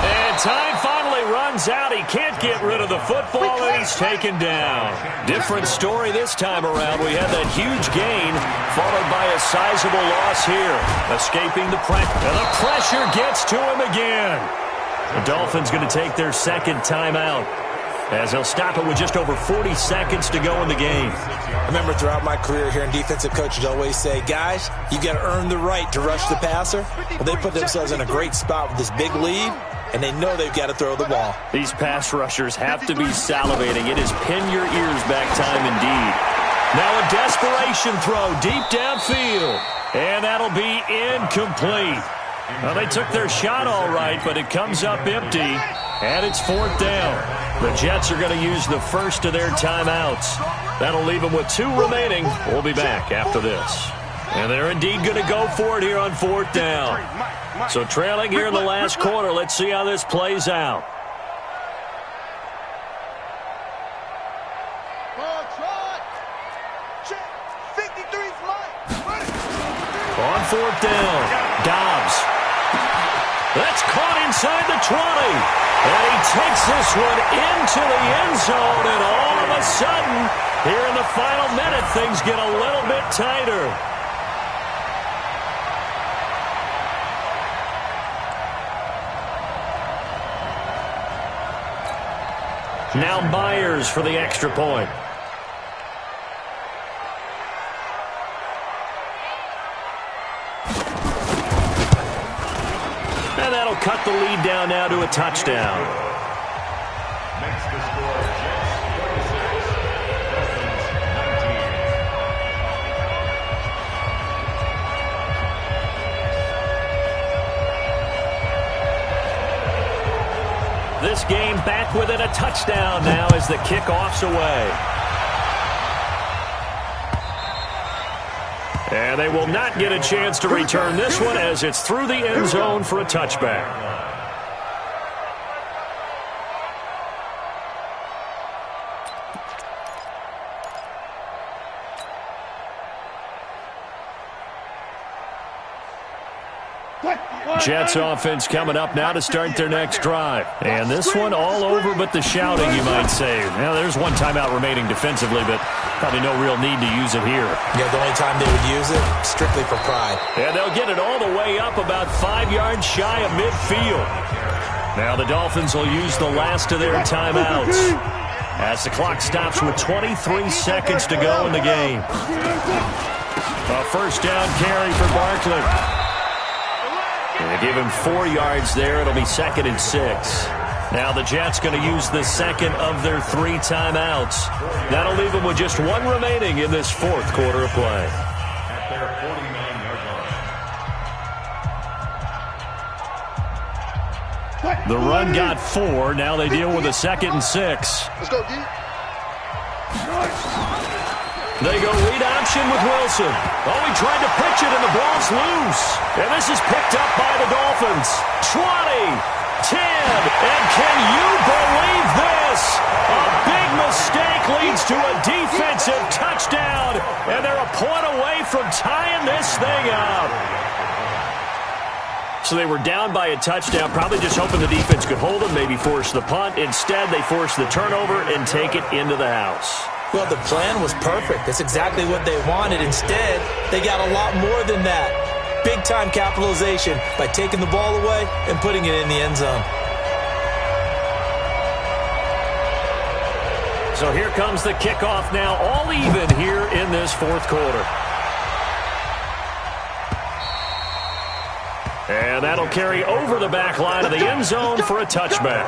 And And time finally runs out. He can't get rid of the football, and he's taken down. Different story this time around. We had that huge gain, followed by a sizable loss here. Escaping the pressure. And the pressure gets to him again. The Dolphins going to take their second timeout, as they'll stop it with just over 40 seconds to go in the game. I remember throughout my career hearing defensive coaches always say, guys, you got to earn the right to rush the passer. Well, they put themselves in a great spot with this big lead, and they know they've got to throw the ball. These pass rushers have to be salivating. It is pin your ears back time indeed. Now a desperation throw deep downfield, and that'll be incomplete. Well, they took their shot all right, but it comes up empty, and it's fourth down. The Jets are going to use the first of their timeouts. That'll leave them with 2 remaining. We'll be back after this. And they're indeed going to go for it here on fourth down. So trailing here in the last quarter, let's see how this plays out. On fourth down, Dobbs. That's caught inside the 20. And he takes this one into the end zone. And all of a sudden, here in the final minute, things get a little bit tighter. Now Myers for the extra point. And that'll cut the lead down now to a touchdown. Makes the score Jets 36, Dolphins 19. This game back within a touchdown now as the kickoff's away. And they will not get a chance to return this one as it's through the end zone for a touchback. Jets offense coming up now to start their next drive. And this one all over but the shouting, you might say. Now, there's one timeout remaining defensively, but probably no real need to use it here. Yeah, the only time they would use it, strictly for pride. And they'll get it all the way up about 5 yards shy of midfield. Now the Dolphins will use the last of their timeouts as the clock stops with 23 seconds to go in the game. A first down carry for Barkley. They give him 4 yards there. It'll be 2nd and 6. Now the Jets going to use the second of their 3 timeouts. That'll leave them with just 1 remaining in this fourth quarter of play. At their 49-yard line. The run got 4. Now they deal with a 2nd and 6. Let's go, D. They go read option with Wilson. Oh, he tried to pitch it, and the ball's loose. And this is picked up by the Dolphins. 20, 10, and can you believe this? A big mistake leads to a defensive touchdown, and they're a point away from tying this thing up. So they were down by a touchdown, probably just hoping the defense could hold them, maybe force the punt. Instead, they force the turnover and take it into the house. Well, the plan was perfect. That's exactly what they wanted. Instead, they got a lot more than that. Big-time capitalization by taking the ball away and putting it in the end zone. So here comes the kickoff now, all even here in this fourth quarter. And that'll carry over the back line of the end zone for a touchback.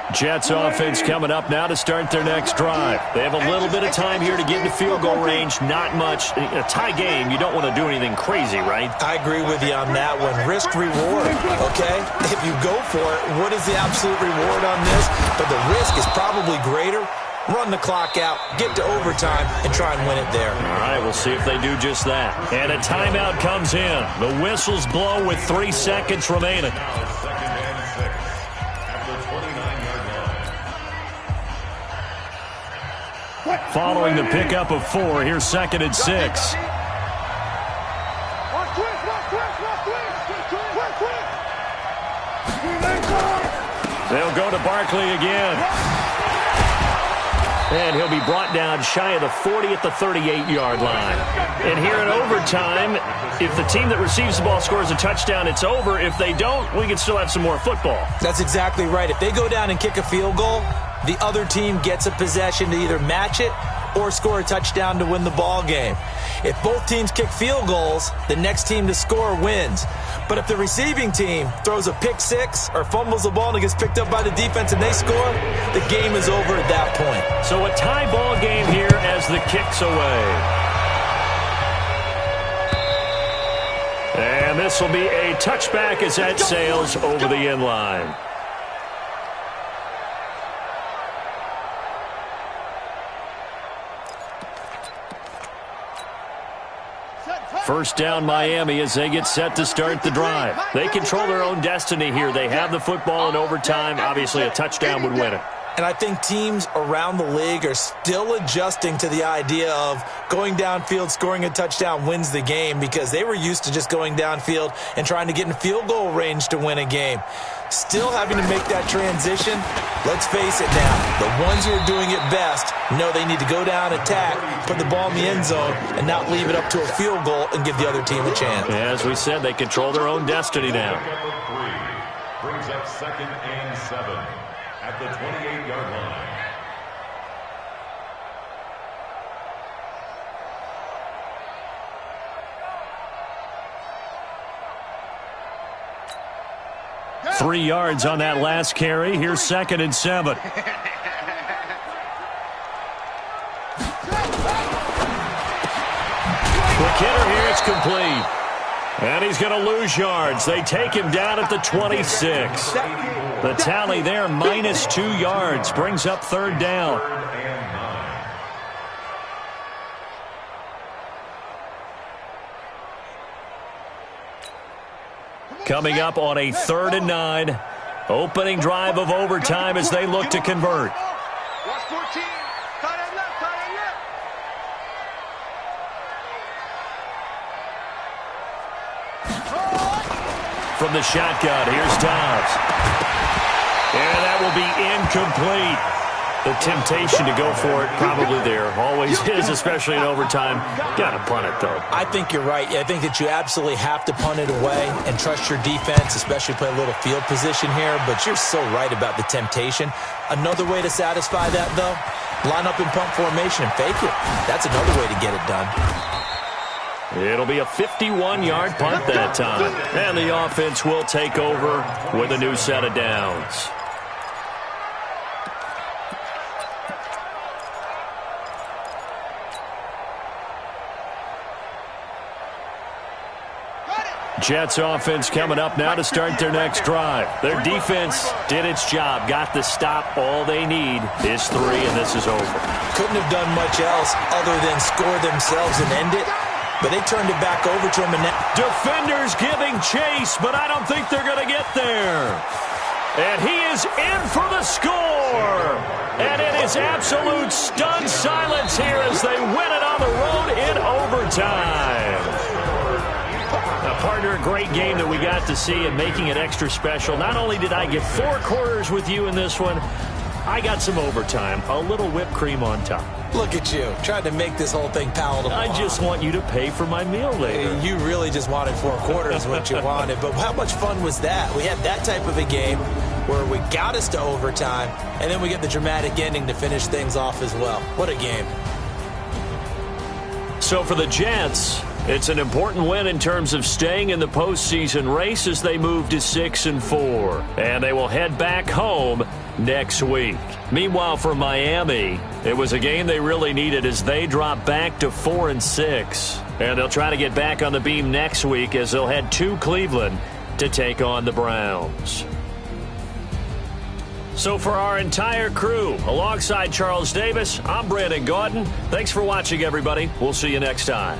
Jets offense coming up now to start their next drive. They have a little bit of time here to get into field goal range. Not much. A tie game, you don't want to do anything crazy, right? I agree with you on that one. Risk reward, okay? If you go for it, what is the absolute reward on this? But the risk is probably greater. Run the clock out, get to overtime, and try and win it there. All right, we'll see if they do just that. And a timeout comes in. The whistles blow with 3 seconds remaining. Now 2nd and 6. At the 29-yard following the pickup of 4. Here's 2nd and 6. They'll go to Barkley again. And he'll be brought down shy of the 40 at the 38-yard line. And here in overtime, if the team that receives the ball scores a touchdown, it's over. If they don't, we can still have some more football. That's exactly right. If they go down and kick a field goal, the other team gets a possession to either match it or score a touchdown to win the ball game. If both teams kick field goals, the next team to score wins. But if the receiving team throws a pick six or fumbles the ball and it gets picked up by the defense and they score, the game is over at that point. So a tie ball game here as the kick's away. And this will be a touchback as that sails over the end line. First down Miami as they get set to start the drive. They control their own destiny here. They have the football in overtime. Obviously, a touchdown would win it. And I think teams around the league are still adjusting to the idea of going downfield, scoring a touchdown wins the game, because they were used to just going downfield and trying to get in field goal range to win a game. Still having to make that transition. Let's face it now, the ones who are doing it best know they need to go down, attack, put the ball in the end zone, and not leave it up to a field goal and give the other team a chance. As we said, they control their own destiny now. Brings up 2nd and 7 at the 28-yard line. Three yards on that last carry. Here's 2nd and 7. The kidder here, it's complete. And he's going to lose yards. They take him down at the 26. The tally there, -2 yards. Brings up 3rd down. Coming up on a 3rd and 9. Opening drive of overtime as they look to convert. From the shotgun, here's Dobbs. And that will be incomplete. The temptation to go for it probably there. Always is, especially in overtime. Got to punt it, though. I think you're right. I think that you absolutely have to punt it away and trust your defense, especially play a little field position here. But you're so right about the temptation. Another way to satisfy that, though, line up in punt formation and fake it. That's another way to get it done. It'll be a 51-yard punt that time. And the offense will take over with a new set of downs. Jets offense coming up now to start their next drive. Their defense did its job, got the stop. All they need is 3, and this is over. Couldn't have done much else other than score themselves and end it, but they turned it back over to him. And defenders giving chase, but I don't think they're going to get there. And he is in for the score. And it is absolute stunned silence here as they win it on the road in overtime. Now, partner, a great game that we got to see and making it extra special. Not only did I get 4 quarters with you in this one, I got some overtime, a little whipped cream on top. Look at you, trying to make this whole thing palatable. I just want you to pay for my meal later. You really just wanted 4 quarters, what you wanted. But how much fun was that? We had that type of a game where we got us to overtime, and then we get the dramatic ending to finish things off as well. What a game. So for the Jets, it's an important win in terms of staying in the postseason race as they move to 6-4. And they will head back home next week. Meanwhile, for Miami, it was a game they really needed as they drop back to 4-6. And they'll try to get back on the beam next week as they'll head to Cleveland to take on the Browns. So for our entire crew, alongside Charles Davis, I'm Brandon Gaudin. Thanks for watching, everybody. We'll see you next time.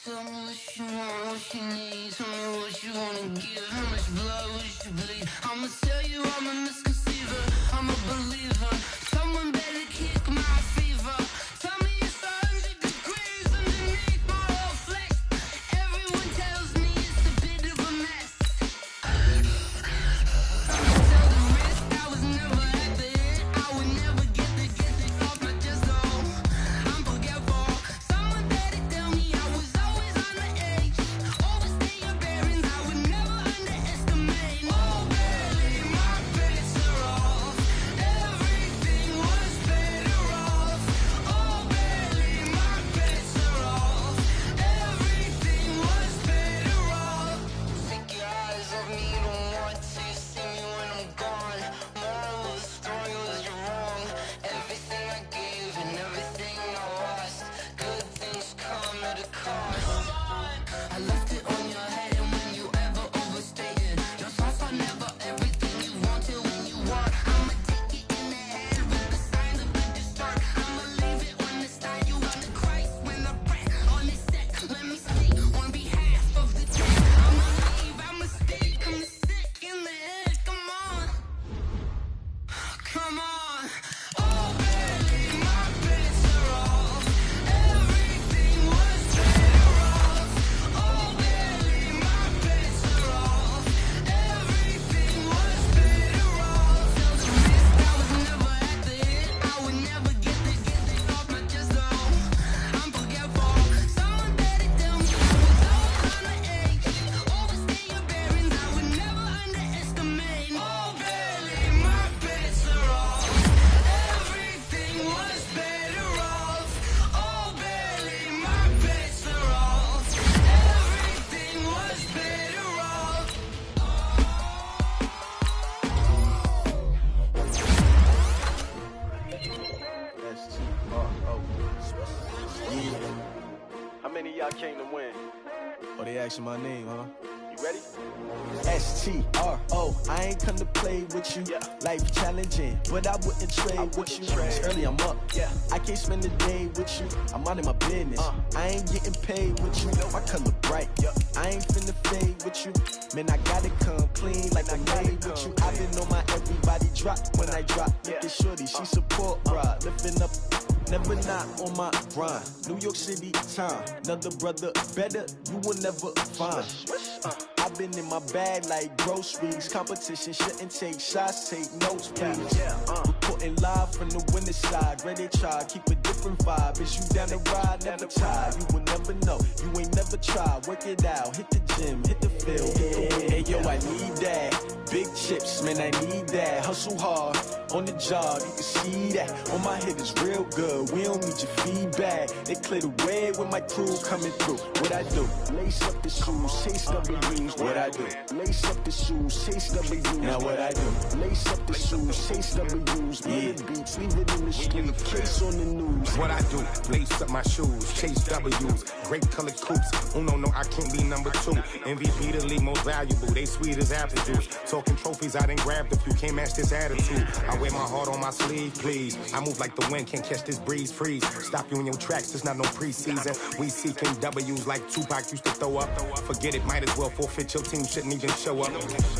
Tell me what you want, what you need. Tell me what you wanna give. How much blood would you bleed? I'ma tell you I'm a misconceiver. I'm a believer. Someone better kick my fever. Tell me it's 100 degrees underneath my whole flesh. Everyone tells me it's a bit of a mess. Tell the risk I was never at the hit. I would never get it off my chest. Oh, I'm forgetful. Someone better tell me I was always on the edge. Overstay your bearings, I would never underestimate. Oh, barely, my bets are off. Everything was better off. Oh, barely, my bets are off. Everything was better off. Take your eyes off me, you don't want to see me when I'm gone. Moral of the story was you're wrong. Everything I gave and everything I lost. Good things come at a cost. I left it on your head, and when you ever overstated, your thoughts are never everything you wanted when you want. I'ma take it in the head with the sign of the distort. I'ma leave it on the side. You want the Christ when I press on this set. Let me speak on behalf of the team. I'ma leave, I'ma speak. I'm sick in the head. Come on, come on. Oh, barely, my bets are off. Everything was better off. Oh, barely, my bets are off. Everything was better off. Tell the risk I was never at the hit. I would never get it off my chest. Oh, I'm forgetful. Someone better tell me I was always on the edge. Overstay your bearings, I would never underestimate. Oh, barely, my bets are off. Everything was better off. Oh, barely, my bets are off. Everything was better off. S-T-R-O. Yeah. How many of y'all came to win? Oh, they asking my name, huh? You ready? S-T-R-O, I ain't come to play with you. Yeah. Life challenging, but I wouldn't trade with you. It's early, I'm up. Yeah. I can't spend the day with you. I'm out of my business. I ain't getting paid with you. My color bright. Yeah. I ain't finna fade with you. Man, I gotta come clean like I'm made with you. I've been on my everybody drop when I drop. Look at shorty, she support rod. Lifting up, never not on my grind. New York City time. Another brother better, you will never find. I've been in my bag like groceries. Competition shouldn't take shots, take notes, please. Reporting live from the winning side. Ready to try, keep a different vibe. Is you down the ride? Never tired. You will never know. You ain't never tried. Work it out. Hit the gym, hit the field. Hey, yo, I need that. Big chips, man, I need that. Hustle hard on the job, you can see that. On my head is real good. We don't need your feedback. They clear the way with my crew coming through. What I do? Lace up the shoes, chase W's. What I do? Lace up the shoes, chase W's. Now what I do? Lace up the shoes, chase W's. Yeah. Beats, leave it in the street, case on the news. What I do? Lace up my shoes, chase W's. Great colored coops. Oh no, I can't be number 2. MVP the league most valuable. They sweet as apple juice. Talking trophies, I didn't grab the few. Can't match this attitude. I wear my heart on my sleeve, please. I move like the wind, can't catch this breeze, freeze. Stop you in your tracks, there's not no preseason. We seeking W's like Tupac used to throw up. Forget it, might as well forfeit. Your team shouldn't even show up.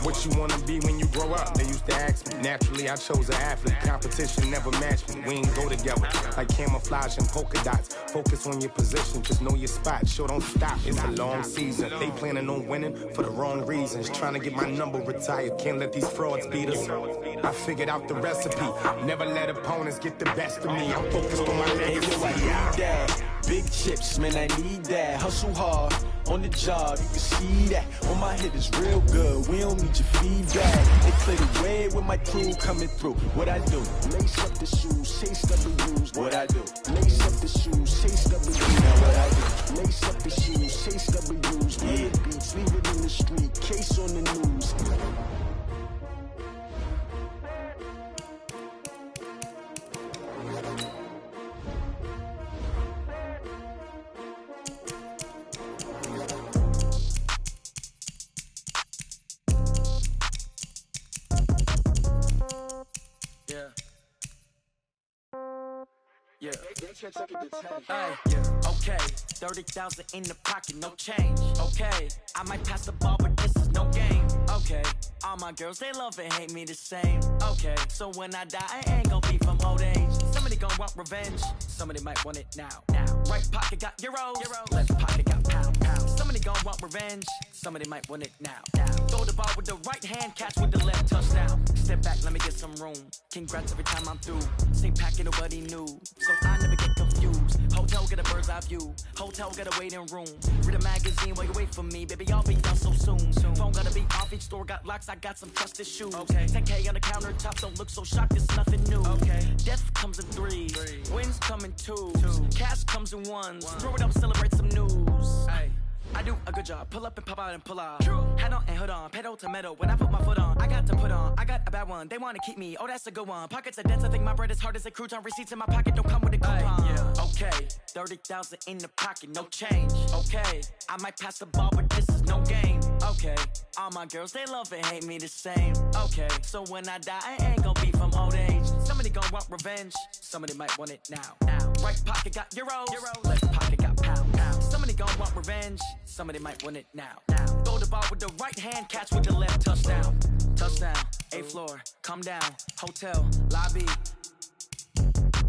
What you wanna be when you grow up? They used to ask me. Naturally, I chose an athlete. Competition never matched me. We ain't go together like camouflage and polka dots. Focus on your position, just know your spot. Sure, don't stop. It's a long season. They planning on winning for the wrong reasons. Trying to get my number retired. Can't let these frauds beat us. I figured out the recipe. Never let opponents get the best of me. I'm focused on my legacy. I need that. Big chips, man, I need that. Hustle hard on the job, you can see that. On my head is real good. We don't need your feedback. They clear the way with my crew coming through. What I do? Lace up the shoes, chase W's. What I do? Lace up the shoes, chase W's. Now what I do? Lace up the shoes, chase W's. Yeah. Beats, leave it in the street, case on the news. Yeah. Okay, 30,000 in the pocket, no change. Okay, I might pass the ball, but this is no game. Okay, all my girls, they love and hate me the same. Okay, so when I die, I ain't gon' be from old age. Somebody gon' want revenge, somebody might want it now. Right pocket got euros, left pocket got pound. Somebody gon' want revenge, somebody might want it now. Throw the ball with the right hand, catch with the left, touchdown. Step back, let me get some room. Congrats every time I'm through. Same packet, nobody knew, so I never get confused. Hotel get a bird's eye view, hotel get a waiting room. Read a magazine while you wait for me, baby, I'll be done so soon. Phone gotta be off, each store got locks, I got some trusted shoes. 10K on the countertop, don't look so shocked, it's nothing new. Death comes in threes, wins come in twos, cash comes in ones. Throw it up, celebrate some news. I do a good job, pull up and pop out and pull out. Head on and hood on, pedal to metal. When I put my foot on, I got to put on. I got a bad one, they wanna keep me, oh that's a good one. Pockets are dense, I think my bread is hard as a crouton. Receipts in my pocket don't come with a coupon. Okay, 30,000 in the pocket, no change. Okay, I might pass the ball, but this is no game. Okay, all my girls, they love and hate me the same. Okay, so when I die, I ain't gon' be from old age. Somebody gon' want revenge, somebody might want it now. Right pocket got euros, left pocket got pound. Somebody gon' want revenge, somebody might want it now. Throw the ball with the right hand, catch with the left, touchdown. Touchdown, 8th floor, come down, hotel, lobby.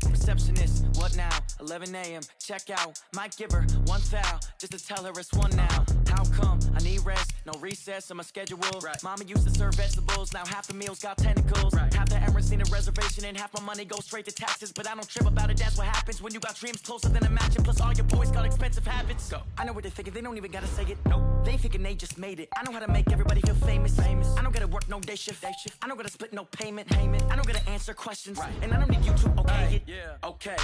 Receptionist, what now? 11 a.m., check out. Might give her one foul, just to tell her it's one now. How come? I need rest, no recess in my schedule. Mama used to serve vegetables, now half the meals got tentacles. Half the Emirates need a reservation and half my money goes straight to taxes. But I don't trip about it, that's what happens when you got dreams closer than a mansion. Plus all your boys got expensive habits. Go. I know what they're thinking, they don't even gotta say it. Nope. They thinking they just made it. I know how to make everybody feel famous. I don't gotta work no day shift. I don't gotta split no payment. I don't gotta answer questions. And I don't need you to okay it. Okay.